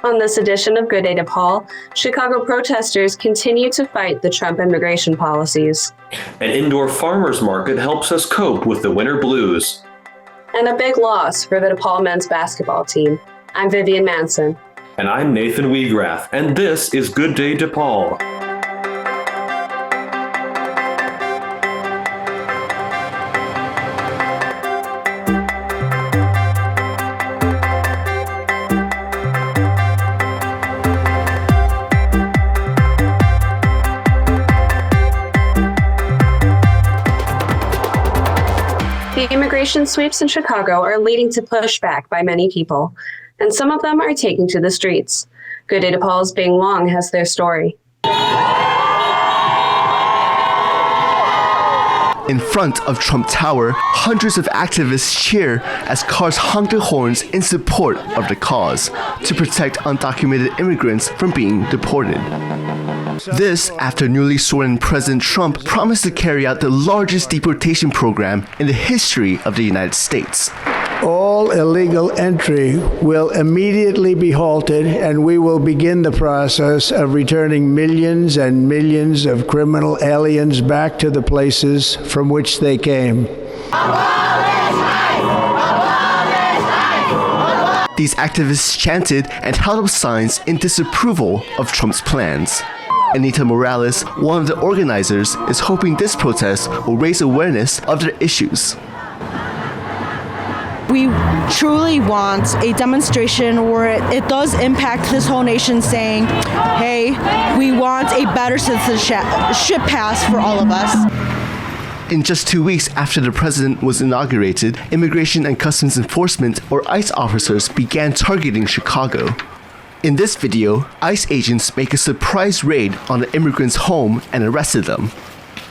On this edition of Good Day DePaul, Chicago protesters continue to fight the Trump immigration policies. An indoor farmers market helps us cope with the winter blues. And a big loss for the DePaul men's basketball team. I'm Vivian Manson. And I'm Nathan Wiegrath, and this is Good Day DePaul. The immigration sweeps in Chicago are leading to pushback by many people, and some of them are taking to the streets. Good Day DePaul's Bing Wong has their story. In front of Trump Tower, hundreds of activists cheer as cars honk their horns in support of the cause to protect undocumented immigrants from being deported. This after newly sworn President Trump promised to carry out the largest deportation program in the history of the United States. All illegal entry will immediately be halted, and we will begin the process of returning millions and millions of criminal aliens back to the places from which they came. These activists chanted and held up signs in disapproval of Trump's plans. Anita Morales, one of the organizers, is hoping this protest will raise awareness of their issues. We truly want a demonstration where it does impact this whole nation, saying, hey, we want a better citizenship pass for all of us. In just 2 weeks after the president was inaugurated, Immigration and Customs Enforcement, or ICE officers, began targeting Chicago. In this video, ICE agents make a surprise raid on the immigrants' home and arrested them.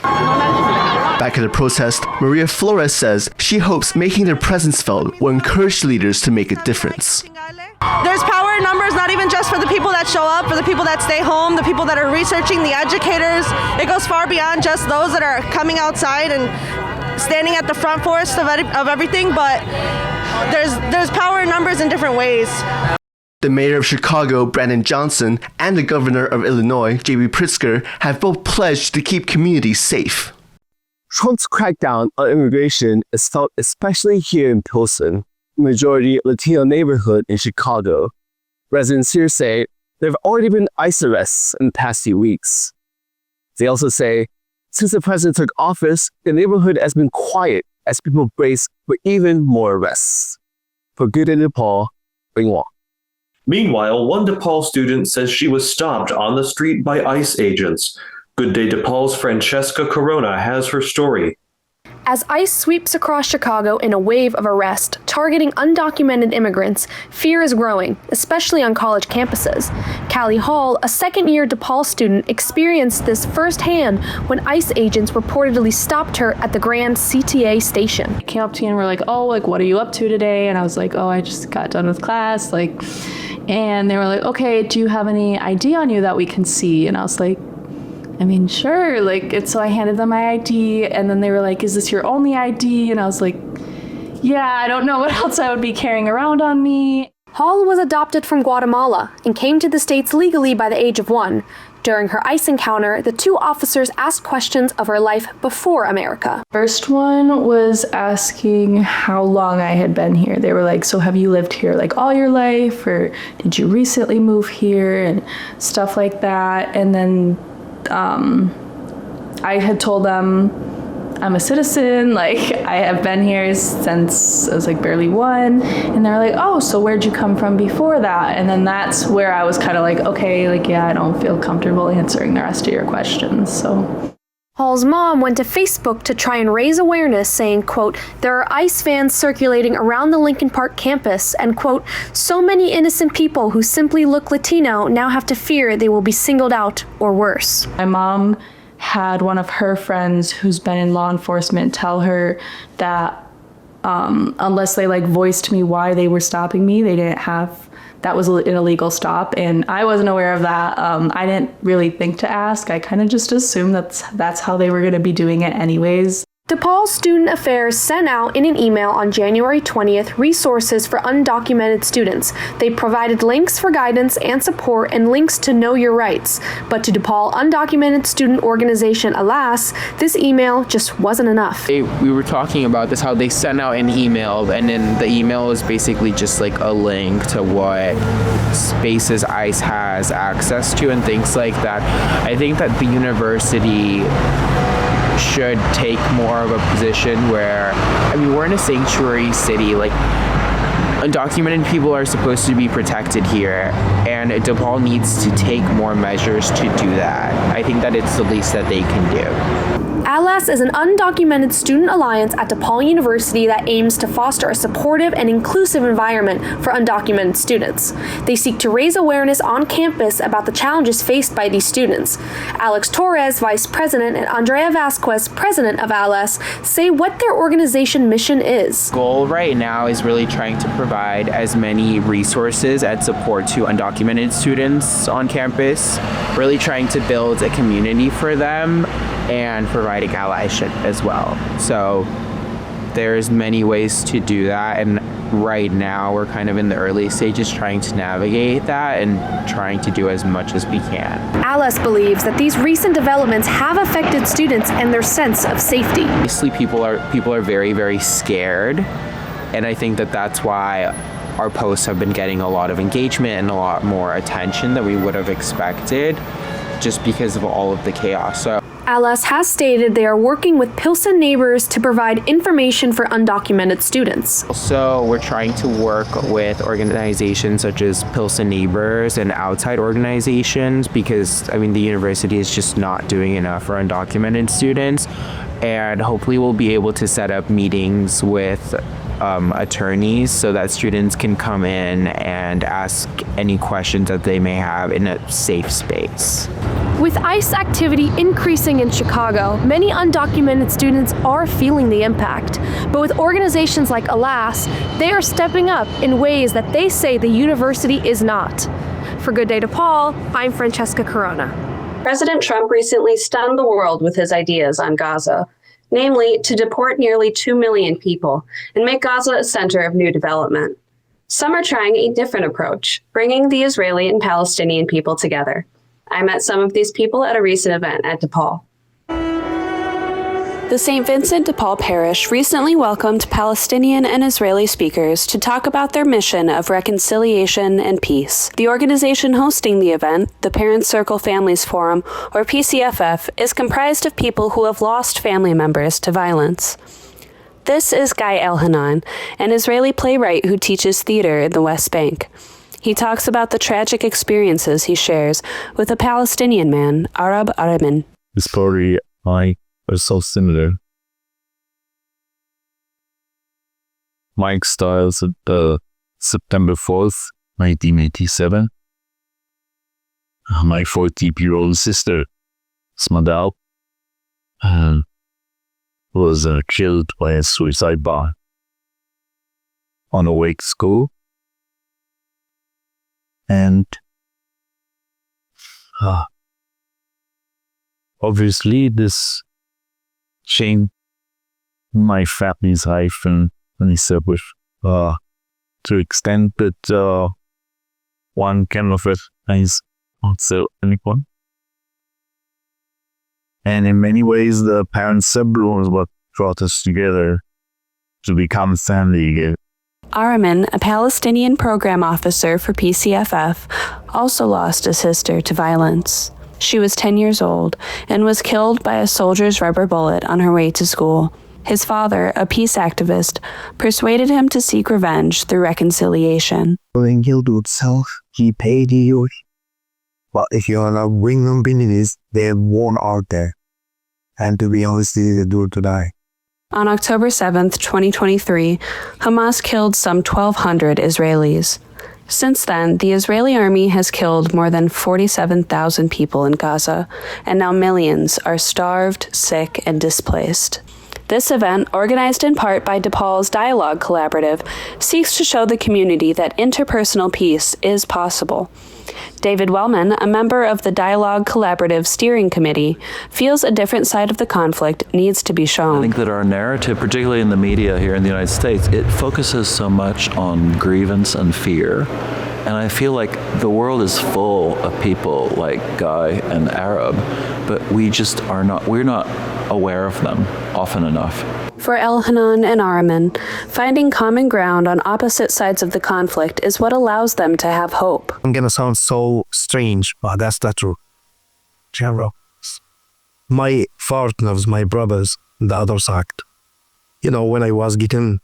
Back at the protest, Maria Flores says she hopes making their presence felt will encourage leaders to make a difference. There's power in numbers, not even just for the people that show up, for the people that stay home, the people that are researching, the educators. It goes far beyond just those that are coming outside and standing at the front for us of everything, but there's power in numbers in different ways. The mayor of Chicago, Brandon Johnson, and the governor of Illinois, J.B. Pritzker, have both pledged to keep communities safe. Trump's crackdown on immigration is felt especially here in Pilsen, a majority Latino neighborhood in Chicago. Residents here say there have already been ICE arrests in the past few weeks. They also say, since the president took office, the neighborhood has been quiet as people brace for even more arrests. For Good Day DePaul, Bing Wong. Meanwhile, one DePaul student says she was stopped on the street by ICE agents. Good Day DePaul's Francesca Corona has her story. As ICE sweeps across Chicago in a wave of arrest targeting undocumented immigrants, fear is growing, especially on college campuses. Callie Hall, a second-year DePaul student, experienced this firsthand when ICE agents reportedly stopped her at the Grand CTA station. They came up to me and were like, oh, what are you up to today? And I was like, oh, I just got done with class. And they were like, okay, do you have any ID on you that we can see? And I was like, I mean, sure. So I handed them my ID, and then they were like, is this your only ID? And I was like, yeah, I don't know what else I would be carrying around on me. Hall was adopted from Guatemala and came to the States legally by the age of 1. During her ICE encounter, the two officers asked questions of her life before America. First one was asking how long I had been here. They were like, so have you lived here all your life, or did you recently move here, and stuff like that. And then I had told them I'm a citizen, I have been here since I was barely 1, and they're like, oh, so where'd you come from before that? And then that's where I was kind of okay, yeah, I don't feel comfortable answering the rest of your questions, so. Hall's mom went to Facebook to try and raise awareness, saying, quote, there are ICE vans circulating around the Lincoln Park campus, and, quote, so many innocent people who simply look Latino now have to fear they will be singled out or worse. My mom had one of her friends who's been in law enforcement tell her that unless they voiced to me why they were stopping me, they didn't have, that was an illegal stop, and I wasn't aware of that. I didn't really think to ask. I kind of just assumed that's how they were going to be doing it anyways. DePaul Student Affairs sent out in an email on January 20th resources for undocumented students. They provided links for guidance and support and links to know your rights. But to DePaul undocumented student organization ALAS, this email just wasn't enough. We were talking about this, how they sent out an email, and then the email is basically just like a link to what spaces ICE has access to and things like that. I think that the university should take more of a position where, we're in a sanctuary city, like undocumented people are supposed to be protected here, and DePaul needs to take more measures to do that. I think that it's the least that they can do. ALAS is an undocumented student alliance at DePaul University that aims to foster a supportive and inclusive environment for undocumented students. They seek to raise awareness on campus about the challenges faced by these students. Alex Torres, Vice President, and Andrea Vasquez, President of ALAS, say what their organization mission is. The goal right now is really trying to provide as many resources and support to undocumented students on campus, really trying to build a community for them and providing allyship as well. So there's many ways to do that, and right now we're kind of in the early stages trying to navigate that and trying to do as much as we can. ALAS believes that these recent developments have affected students and their sense of safety. Obviously people are very, very scared, and I think that that's why our posts have been getting a lot of engagement and a lot more attention than we would have expected, just because of all of the chaos. So ALAS has stated they are working with Pilsen neighbors to provide information for undocumented students. Also, we're trying to work with organizations such as Pilsen Neighbors and outside organizations because, the university is just not doing enough for undocumented students. And hopefully we'll be able to set up meetings with attorneys so that students can come in and ask any questions that they may have in a safe space. With ICE activity increasing in Chicago, many undocumented students are feeling the impact. But with organizations like ALAS, they are stepping up in ways that they say the university is not. For Good Day DePaul, I'm Francesca Corona. President Trump recently stunned the world with his ideas on Gaza, namely to deport nearly 2 million people and make Gaza a center of new development. Some are trying a different approach, bringing the Israeli and Palestinian people together. I met some of these people at a recent event at DePaul. The St. Vincent de Paul Parish recently welcomed Palestinian and Israeli speakers to talk about their mission of reconciliation and peace. The organization hosting the event, the Parents Circle Families Forum, or PCFF, is comprised of people who have lost family members to violence. This is Guy Elhanan, an Israeli playwright who teaches theater in the West Bank. He talks about the tragic experiences he shares with a Palestinian man, Arab Aramin. The story are so similar. Mike Stiles at September 4th, 1987. My 40-year-old sister, Smadal, was killed by a suicide bomber on her way to school. And obviously this changed my family's life and myself with to the extent that one cannot recognize also anyone. And in many ways the parents' symbol was what brought us together to become family again. Aramin, a Palestinian program officer for PCFF, also lost a sister to violence. She was 10 years old and was killed by a soldier's rubber bullet on her way to school. His father, a peace activist, persuaded him to seek revenge through reconciliation. When he'll do itself, he paid you. But if you're not bring them beneath, they're worn out there. And to be honest, they do to die. On October 7th, 2023, Hamas killed some 1,200 Israelis. Since then, the Israeli army has killed more than 47,000 people in Gaza, and now millions are starved, sick, and displaced. This event, organized in part by DePaul's Dialogue Collaborative, seeks to show the community that interpersonal peace is possible. David Wellman, a member of the Dialogue Collaborative Steering Committee, feels a different side of the conflict needs to be shown. I think that our narrative, particularly in the media here in the United States, it focuses so much on grievance and fear. And I feel like the world is full of people like Guy and Arab, but we're not aware of them often enough. For Elhanan and Araman, finding common ground on opposite sides of the conflict is what allows them to have hope. I'm gonna sound so strange, but that's not true. General, my partners, my brothers, the other side. When I was getting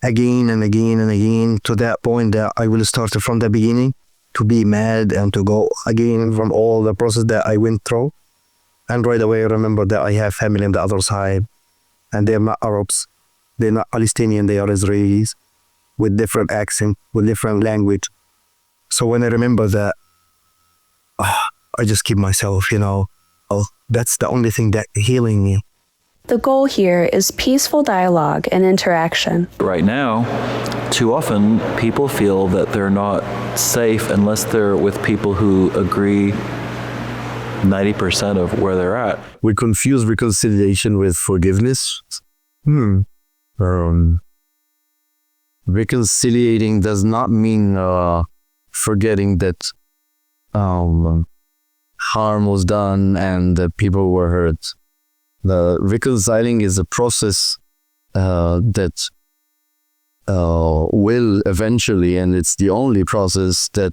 again and again and again to that point that I will start from the beginning to be mad and to go again from all the process that I went through. And right away, I remember that I have family on the other side. And they're not Arabs, they're not Palestinian, they are Israelis with different accent, with different language. So when I remember that, I just keep myself, that's the only thing that healing me. The goal here is peaceful dialogue and interaction. Right now, too often, people feel that they're not safe unless they're with people who agree 90% of where they're at. We confuse reconciliation with forgiveness. Reconciliating does not mean forgetting that harm was done and that people were hurt. The reconciling is a process that will eventually, and it's the only process that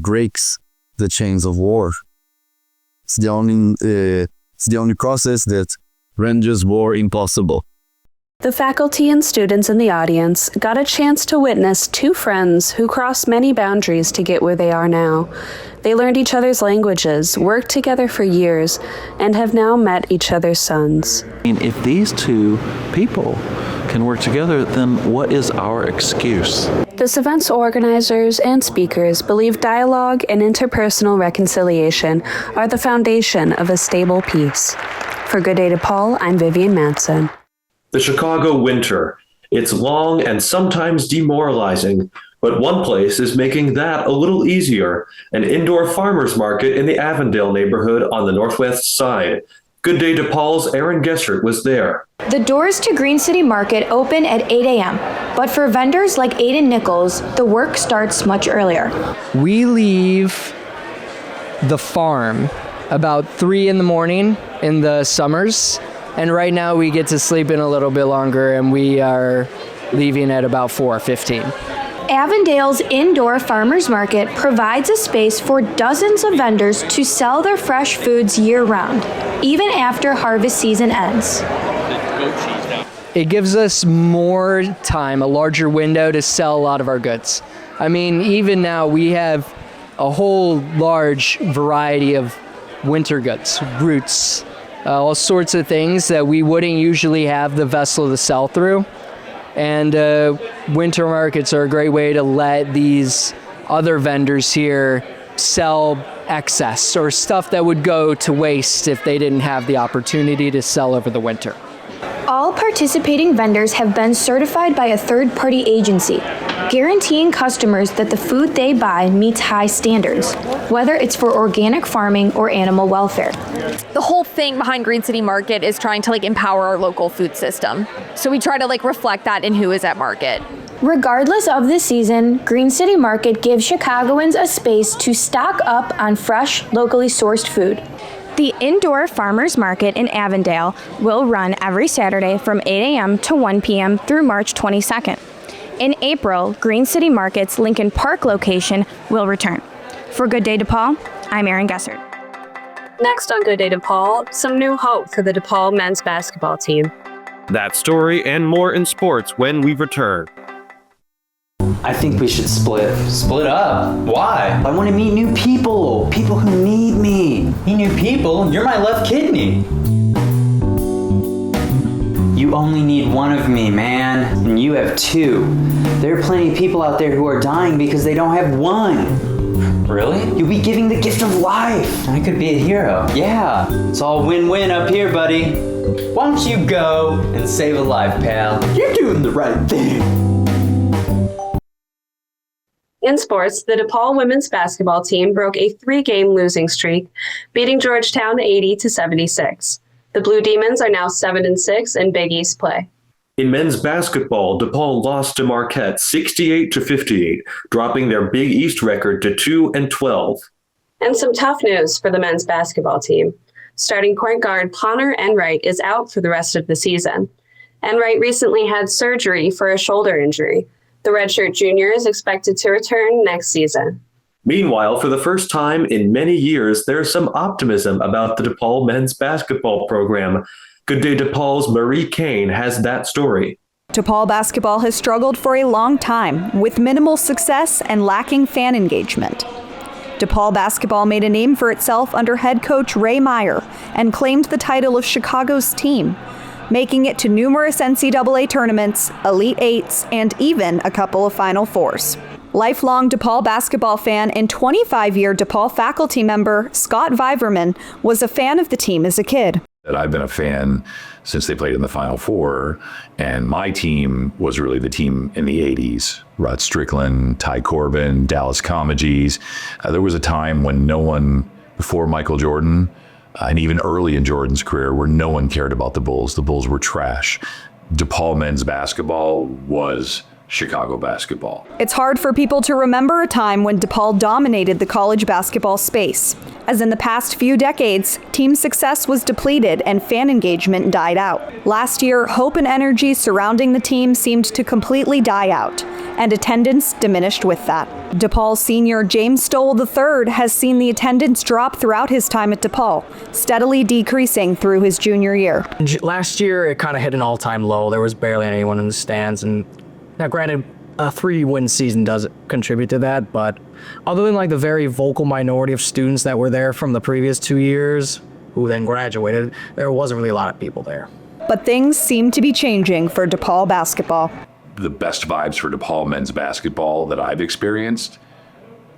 breaks the chains of war. It's the only process that renders war impossible. The faculty and students in the audience got a chance to witness two friends who crossed many boundaries to get where they are now. They learned each other's languages, worked together for years, and have now met each other's sons. If these two people can work together, then what is our excuse? This event's organizers and speakers believe dialogue and interpersonal reconciliation are the foundation of a stable peace. For Good Day DePaul, I'm Vivian Manson. The Chicago winter. It's long and sometimes demoralizing, but one place is making that a little easier, an indoor farmers market in the Avondale neighborhood on the northwest side. Good Day DePaul's Aaron Gessert was there. The doors to Green City Market open at 8 a.m., but for vendors like Aiden Nichols, the work starts much earlier. We leave the farm about 3 in the morning in the summers, and right now we get to sleep in a little bit longer, and we are leaving at about 4:15. Avondale's indoor farmers market provides a space for dozens of vendors to sell their fresh foods year-round, even after harvest season ends. It gives us more time, a larger window to sell a lot of our goods. I mean, even now we have a whole large variety of winter goods, roots, all sorts of things that we wouldn't usually have the vessel to sell through. And winter markets are a great way to let these other vendors here sell excess or stuff that would go to waste if they didn't have the opportunity to sell over the winter. All participating vendors have been certified by a third-party agency, guaranteeing customers that the food they buy meets high standards, whether it's for organic farming or animal welfare. The whole thing behind Green City Market is trying to empower our local food system. So we try to reflect that in who is at market. Regardless of the season, Green City Market gives Chicagoans a space to stock up on fresh, locally sourced food. The indoor farmers market in Avondale will run every Saturday from 8 a.m. to 1 p.m. through March 22nd. In April, Green City Market's Lincoln Park location will return. For Good Day DePaul, I'm Aaron Gessert. Next on Good Day DePaul, some new hope for the DePaul men's basketball team. That story and more in sports when we return. I think we should split. Split up? Why? I want to meet new people. People who need me. Meet new people? You're my left kidney. You only need one of me, man. And you have two. There are plenty of people out there who are dying because they don't have one. Really? You'll be giving the gift of life. I could be a hero. Yeah. It's all win-win up here, buddy. Why don't you go and save a life, pal? You're doing the right thing. In sports, the DePaul women's basketball team broke a 3-game losing streak, beating Georgetown 80-76. The Blue Demons are now 7-6 in Big East play. In men's basketball, DePaul lost to Marquette 68-58, dropping their Big East record to 2-12. And some tough news for the men's basketball team. Starting point guard Connor Enright is out for the rest of the season. Enright recently had surgery for a shoulder injury. The redshirt junior is expected to return next season. Meanwhile, for the first time in many years, there's some optimism about the DePaul men's basketball program. Good Day DePaul's Marie Kane has that story. DePaul basketball has struggled for a long time with minimal success and lacking fan engagement. DePaul basketball made a name for itself under head coach Ray Meyer and claimed the title of Chicago's team, making it to numerous NCAA tournaments, Elite Eights, and even a couple of Final Fours. Lifelong DePaul basketball fan and 25-year DePaul faculty member Scott Viverman was a fan of the team as a kid. I've been a fan since they played in the Final Four, and my team was really the team in the 80s. Rod Strickland, Ty Corbin, Dallas Comegys. There was a time when no one, before Michael Jordan, and even early in Jordan's career, where no one cared about the Bulls. The Bulls were trash. DePaul men's basketball was Chicago basketball. It's hard for people to remember a time when DePaul dominated the college basketball space, as in the past few decades, team success was depleted and fan engagement died out. Last year, hope and energy surrounding the team seemed to completely die out, and attendance diminished with that. DePaul senior James Stoll III has seen the attendance drop throughout his time at DePaul, steadily decreasing through his junior year. Last year, it kind of hit an all-time low. There was barely anyone in the stands, and now, granted, a 3-win season does contribute to that, but other than like the very vocal minority of students that were there from the previous 2 years, who then graduated, there wasn't really a lot of people there. But things seem to be changing for DePaul basketball. The best vibes for DePaul men's basketball that I've experienced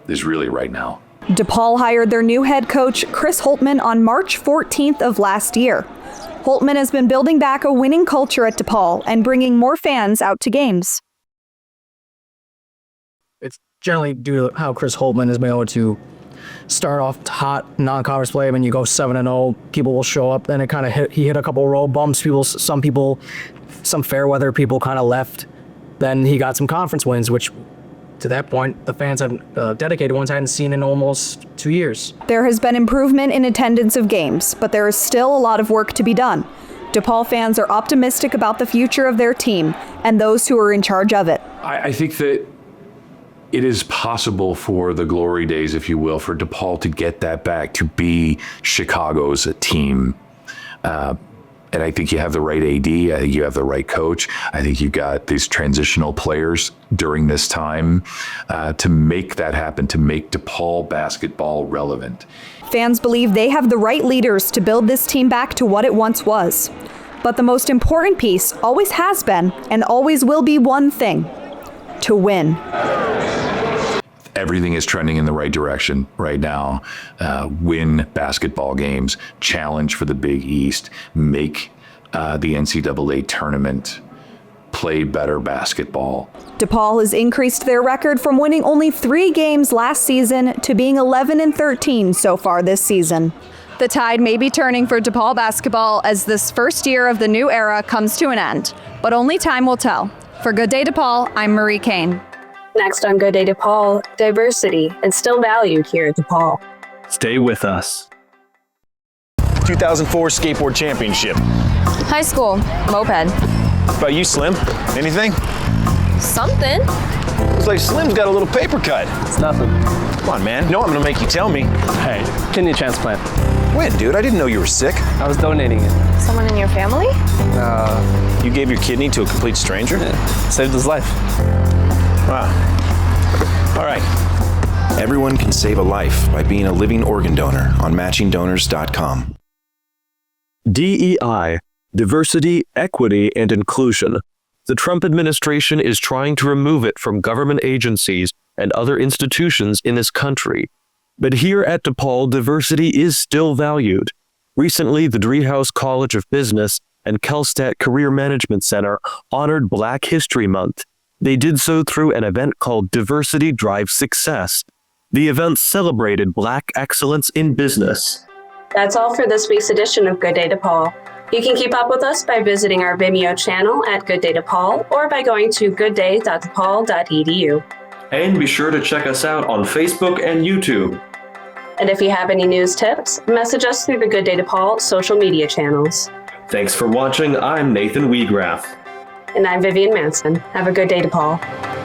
is really right now. DePaul hired their new head coach, Chris Holtmann, on March 14th of last year. Holtmann has been building back a winning culture at DePaul and bringing more fans out to games. It's generally due to how Chris Holtmann has been able to start off hot non-conference play. When you go 7-0, people will show up. Then it kind of he hit a couple road bumps. Some fair weather people kind of left. Then he got some conference wins, which to that point, the fans have dedicated ones hadn't seen in almost 2 years. There has been improvement in attendance of games, but there is still a lot of work to be done. DePaul fans are optimistic about the future of their team and those who are in charge of it. I think that it is possible for the glory days, if you will, for DePaul to get that back, to be Chicago's team. And I think you have the right AD. I think you have the right coach. I think you've got these transitional players during this time to make that happen, to make DePaul basketball relevant. Fans believe they have the right leaders to build this team back to what it once was. But the most important piece always has been and always will be one thing: to win. Everything is trending in the right direction right now. Win basketball games, challenge for the Big East, make the NCAA tournament, play better basketball. DePaul has increased their record from winning only 3 games last season to being 11-13 so far this season. The tide may be turning for DePaul basketball as this first year of the new era comes to an end, but only time will tell. For Good Day DePaul, I'm Marie Kane. Next on Good Day DePaul, diversity is still valued here at DePaul. Stay with us. 2004 Skateboard Championship. High school, moped. How about you, Slim? Anything? Something. Looks like Slim's got a little paper cut. It's nothing. Come on, man. No, I'm gonna make you tell me. Hey, kidney transplant. When, dude? I didn't know you were sick. I was donating it. Someone in your family? You gave your kidney to a complete stranger? Yeah. Saved his life. Wow. All right. Everyone can save a life by being a living organ donor on matchingdonors.com. DEI, diversity, equity, and inclusion. The Trump administration is trying to remove it from government agencies and other institutions in this country. But here at DePaul, diversity is still valued. Recently, the Driehaus College of Business and Kellstadt Career Management Center honored Black History Month. They did so through an event called Diversity Drives Success. The event celebrated Black excellence in business. That's all for this week's edition of Good Day DePaul. You can keep up with us by visiting our Vimeo channel at Good Day DePaul or by going to goodday.depaul.edu. And be sure to check us out on Facebook and YouTube. And if you have any news tips, message us through the Good Day DePaul social media channels. Thanks for watching. I'm Nathan Wiegraff. And I'm Vivian Manson. Have a good day, DePaul.